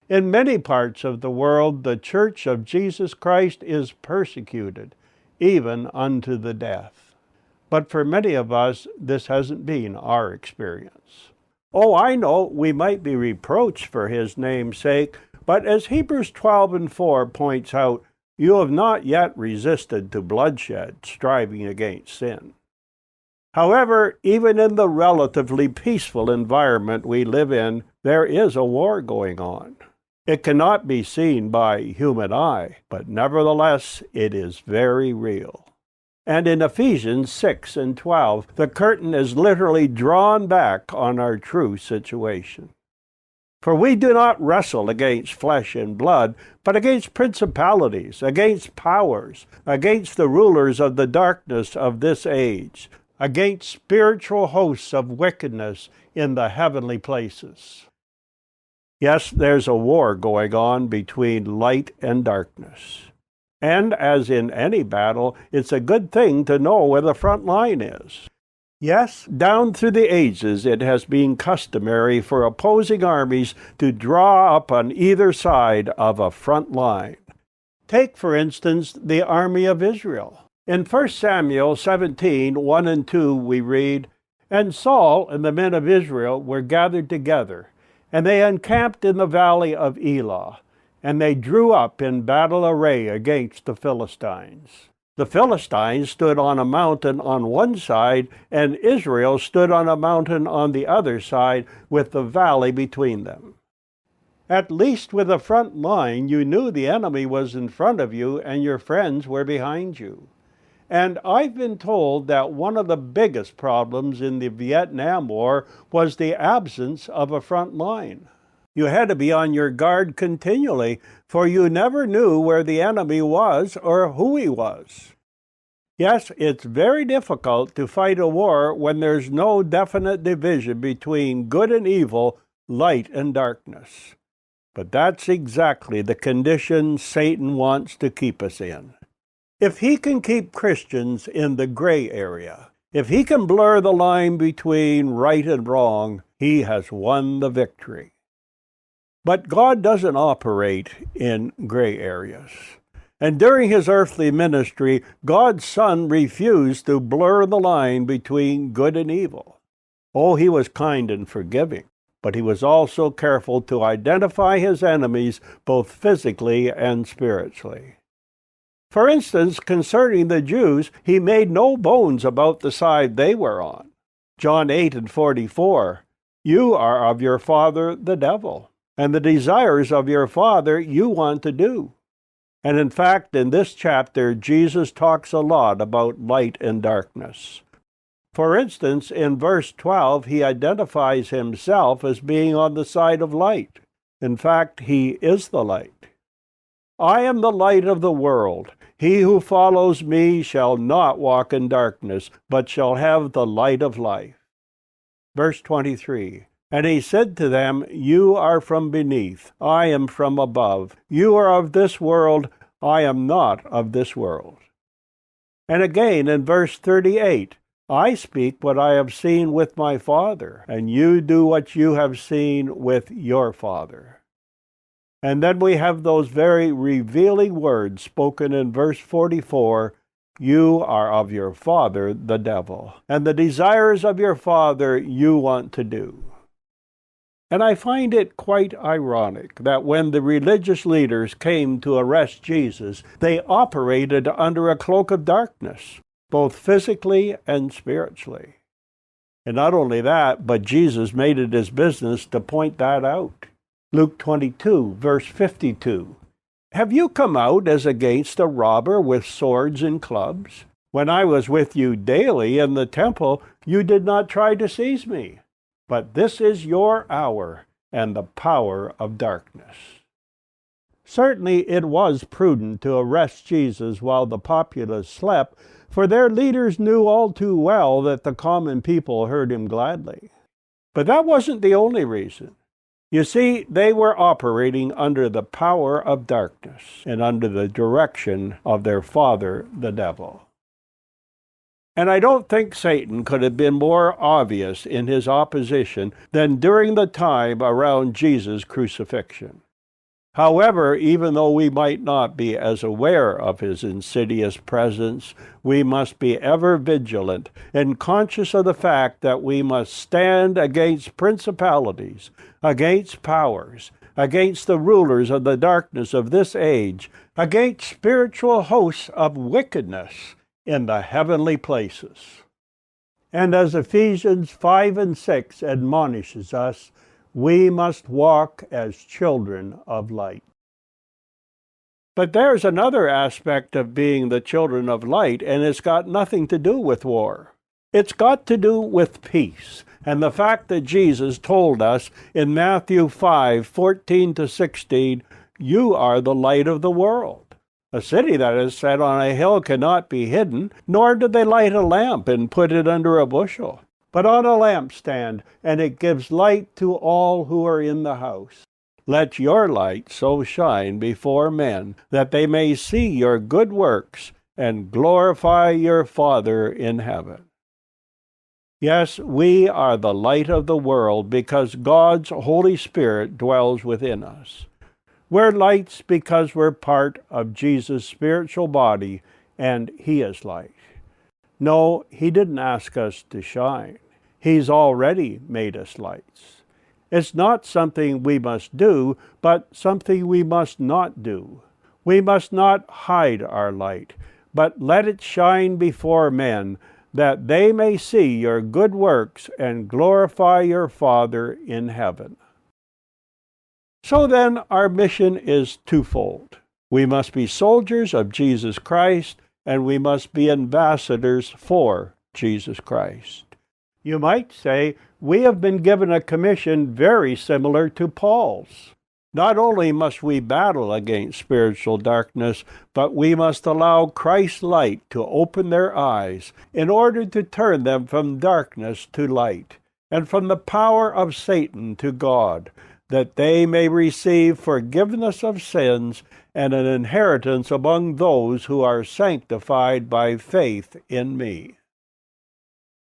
In many parts of the world, the Church of Jesus Christ is persecuted, even unto the death. But for many of us, this hasn't been our experience. Oh, I know we might be reproached for his name's sake, but as Hebrews 12:4 points out, you have not yet resisted to bloodshed, striving against sin. However, even in the relatively peaceful environment we live in, there is a war going on. It cannot be seen by human eye, but nevertheless it is very real. And in Ephesians 6:12, the curtain is literally drawn back on our true situation. For we do not wrestle against flesh and blood, but against principalities, against powers, against the rulers of the darkness of this age, against spiritual hosts of wickedness in the heavenly places. Yes, there's a war going on between light and darkness. And as in any battle, it's a good thing to know where the front line is. Yes, down through the ages it has been customary for opposing armies to draw up on either side of a front line. Take, for instance, the army of Israel. In 1 Samuel 17:1-2 we read, "And Saul and the men of Israel were gathered together, and they encamped in the valley of Elah, and they drew up in battle array against the Philistines. The Philistines stood on a mountain on one side, and Israel stood on a mountain on the other side, with the valley between them." At least with a front line, you knew the enemy was in front of you and your friends were behind you. And I've been told that one of the biggest problems in the Vietnam War was the absence of a front line. You had to be on your guard continually, for you never knew where the enemy was or who he was. Yes, it's very difficult to fight a war when there's no definite division between good and evil, light and darkness. But that's exactly the condition Satan wants to keep us in. If he can keep Christians in the gray area, if he can blur the line between right and wrong, he has won the victory. But God doesn't operate in gray areas. And during his earthly ministry, God's Son refused to blur the line between good and evil. Oh, he was kind and forgiving, but he was also careful to identify his enemies both physically and spiritually. For instance, concerning the Jews, he made no bones about the side they were on. John 8:44, "You are of your father the devil, and the desires of your father you want to do." And in fact, in this chapter, Jesus talks a lot about light and darkness. For instance, in verse 12, he identifies himself as being on the side of light. In fact, he is the light. "I am the light of the world. He who follows me shall not walk in darkness, but shall have the light of life." Verse 23, "And he said to them, You are from beneath, I am from above. You are of this world, I am not of this world." And again in verse 38, "I speak what I have seen with my Father, and you do what you have seen with your father." And then we have those very revealing words spoken in verse 44, "You are of your father, the devil, and the desires of your father you want to do." And I find it quite ironic that when the religious leaders came to arrest Jesus, they operated under a cloak of darkness, both physically and spiritually. And not only that, but Jesus made it his business to point that out. Luke 22, verse 52. "Have you come out as against a robber with swords and clubs? When I was with you daily in the temple, you did not try to seize me. But this is your hour and the power of darkness." Certainly it was prudent to arrest Jesus while the populace slept, for their leaders knew all too well that the common people heard him gladly. But that wasn't the only reason. You see, they were operating under the power of darkness and under the direction of their father, the devil. And I don't think Satan could have been more obvious in his opposition than during the time around Jesus' crucifixion. However, even though we might not be as aware of his insidious presence, we must be ever vigilant and conscious of the fact that we must stand against principalities, against powers, against the rulers of the darkness of this age, against spiritual hosts of wickedness in the heavenly places. And as Ephesians 5 and 6 admonishes us, we must walk as children of light. But there's another aspect of being the children of light, and it's got nothing to do with war. It's got to do with peace, and the fact that Jesus told us in Matthew 5:14-16, "You are the light of the world." A city that is set on a hill cannot be hidden, nor do they light a lamp and put it under a bushel, but on a lampstand, and it gives light to all who are in the house. Let your light so shine before men that they may see your good works and glorify your Father in heaven. Yes, we are the light of the world because God's Holy Spirit dwells within us. We're lights because we're part of Jesus' spiritual body, and He is light. No, He didn't ask us to shine. He's already made us lights. It's not something we must do, but something we must not do. We must not hide our light, but let it shine before men, that they may see your good works and glorify your Father in heaven. So then, our mission is twofold. We must be soldiers of Jesus Christ, and we must be ambassadors for Jesus Christ. You might say, we have been given a commission very similar to Paul's. Not only must we battle against spiritual darkness, but we must allow Christ's light to open their eyes in order to turn them from darkness to light, and from the power of Satan to God, that they may receive forgiveness of sins and an inheritance among those who are sanctified by faith in me.